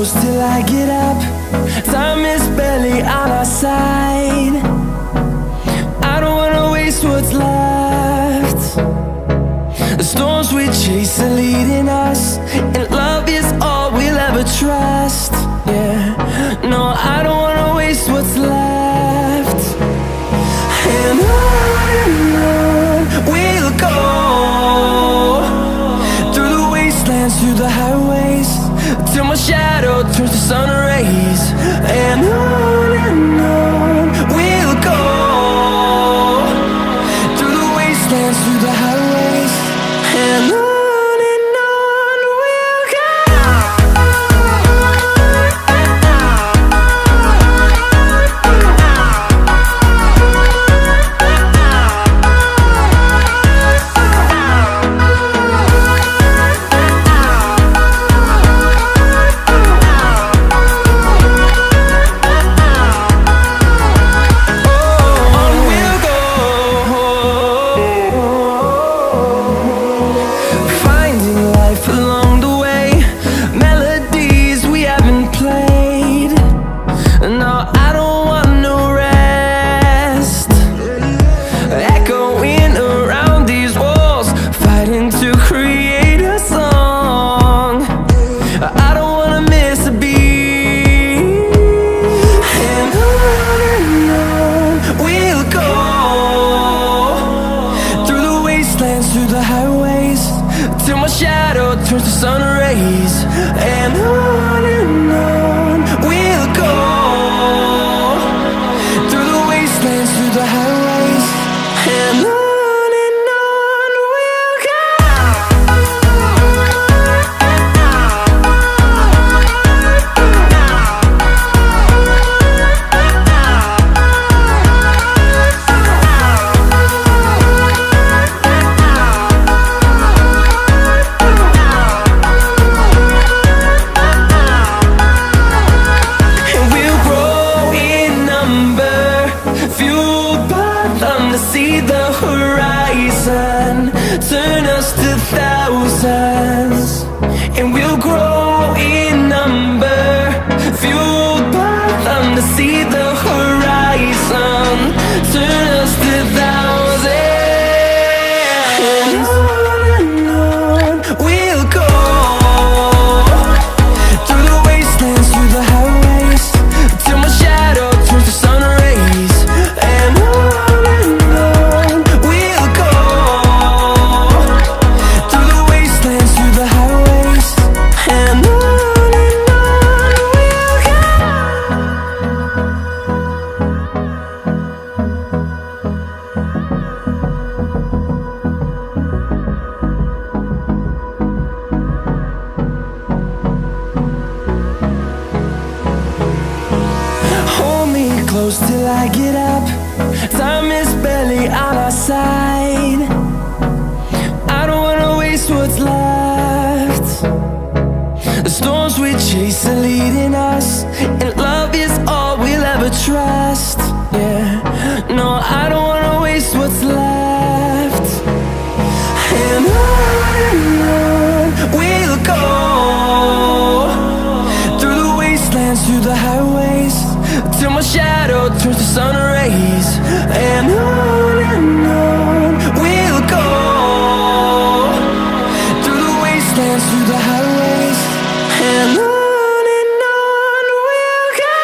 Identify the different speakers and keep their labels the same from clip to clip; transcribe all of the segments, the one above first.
Speaker 1: close till I get up. Time is barely on our side. I don't wanna waste what's left. The storms we chase are leading us, and love is all we'll ever trust. Yeah, no, I don't wanna waste what's left. And on we'll go, through the wastelands, through the highways, till my shadow turns to sun rays. And on we'll go, through the wastelands, through the highways, and on we'll go. Through the highways, till my shadow turns to sun rays. And on we'll go, through the wastelands, through the highways, and on we'll go. See the horizon turn us to thousands, and we'll grow in number, fueled by them. To see the horizon turn us to thousands, and on we'll go, through the wastelands, through the highways, till my shadow turns to sun rays. And close till I get up. Time is barely on our side. I don't wanna waste what's left. The storms we chase are leading us, and love is all we'll ever trust. Yeah, no, I don't wanna waste what's left. And on we'll go, through the wastelands, through the highways, till my shadow turns to sun rays. And on we'll go, through the wastelands, through the highways, and on we'll go.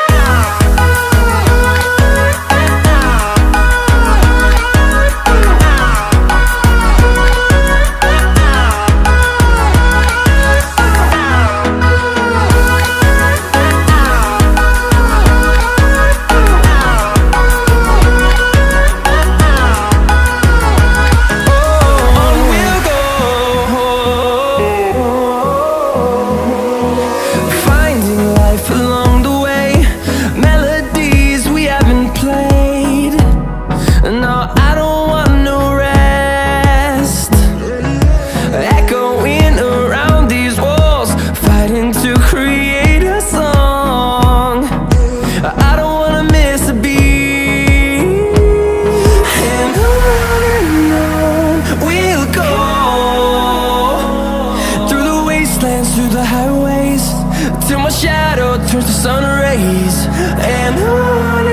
Speaker 1: turns to sun rays, and on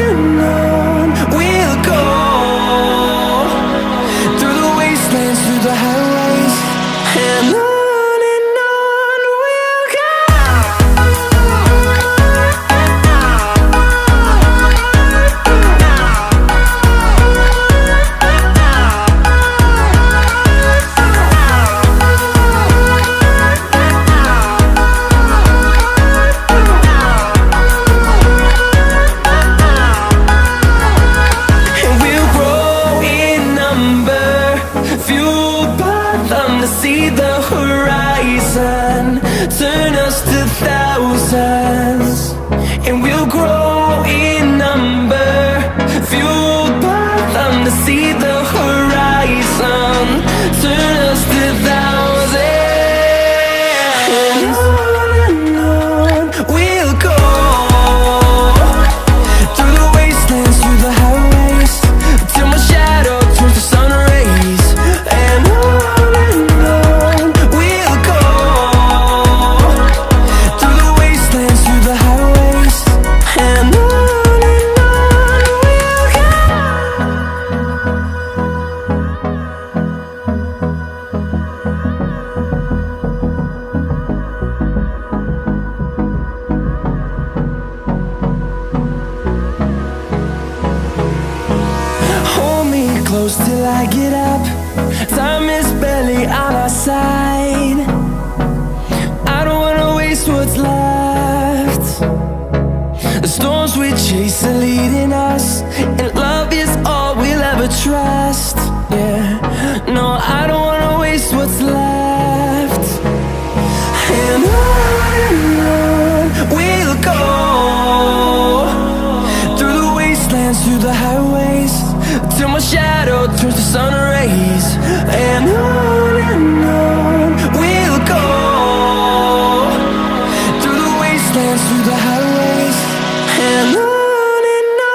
Speaker 1: we'll go, through the wastelands, through the highways, and on we'll go. See the horizon, turn us to thousands, and we'll grow in number, fueled by them. To see the horizon, turn us to thousands, and on we'll go, through the wastelands, through the highways, till my shadow turns to sun rays, and on close till I get up. Time is barely on our side. I don't wanna waste what's left. The storms we chase are leading us, and love is all we'll ever trust. Yeah, no, I don't wanna waste what's left. And on we'll go, through the wastelands, through the highways, till my shadow turns to sun rays, and on we'll go, through the wastelands, through the highways, and on we'll go.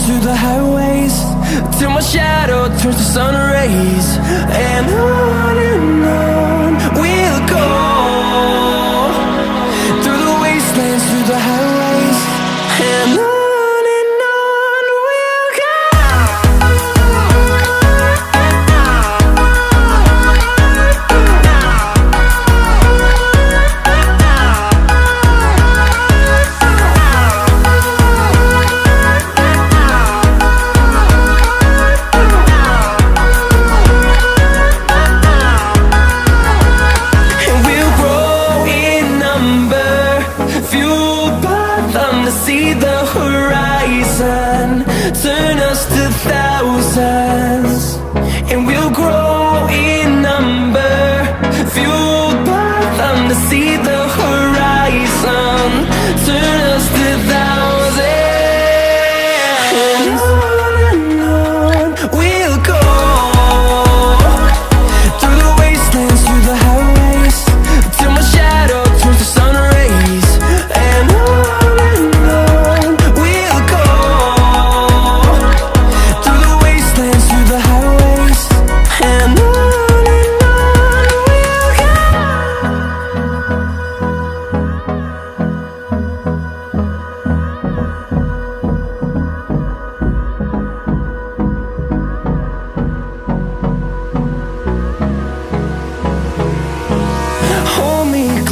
Speaker 1: Through the highways, till my shadow turns to sun rays, and on we'll go, through the wastelands, through the highways, and on we'll go. See the horizon, turn us to thousands, and we'll grow in number, fueled by them. To see the horizon, turn us to thousands, and on we'll go, through the wastelands, through the highways, till my shadow turns to sun rays, and on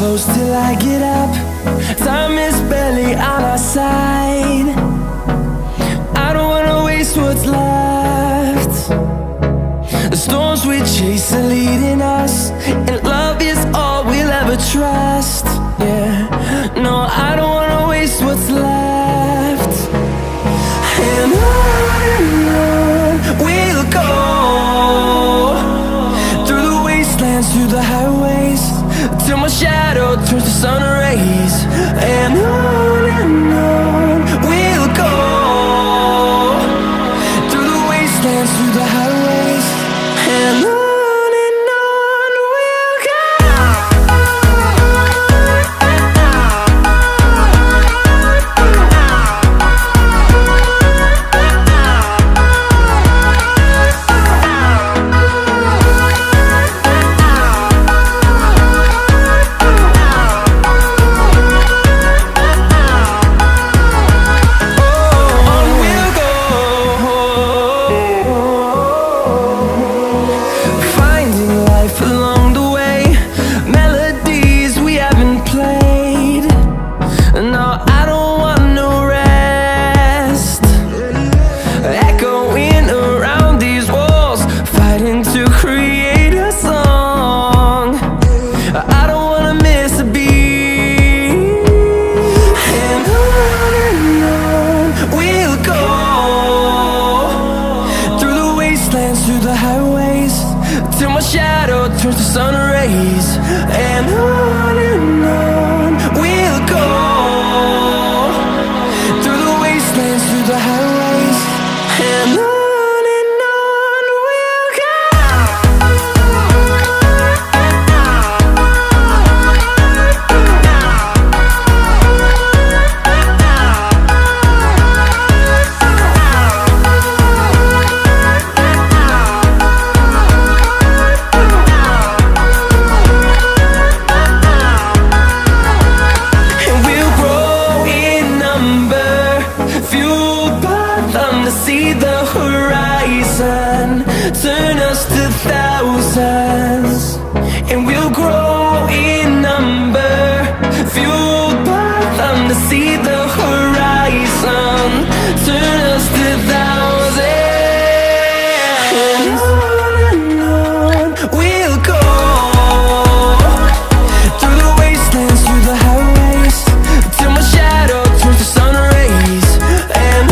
Speaker 1: close till I get up. Time is barely on our side. I don't The storms we chase are leading us, and love is all we'll ever trust. Yeah, no, I don't wanna waste what's left. And on we'll go, through the wastelands, through the highways, till my shadow turns to sun rays. And on we'll go, through the wastelands, through the highways, and on we'll go. Through the highways, till my shadow turns to sun rays. And on we'll go, through the wastelands, through the highways, and on we'll go. See the horizon turn us to thousands, and we'll grow in number, fueled by them to see the horizon turn us to thousands. And on we'll go, through the wastelands, through the highways, till my shadow turns to sun rays. And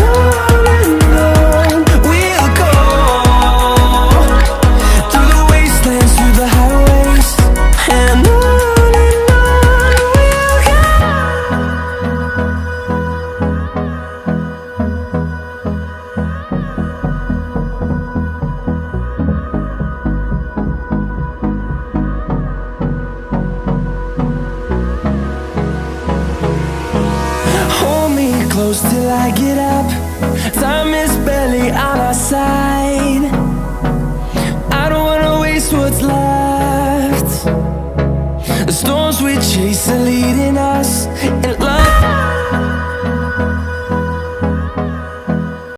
Speaker 1: close till I get up. Time is barely on our side. I don't wanna waste what's left. The storms we chase are leading us, and love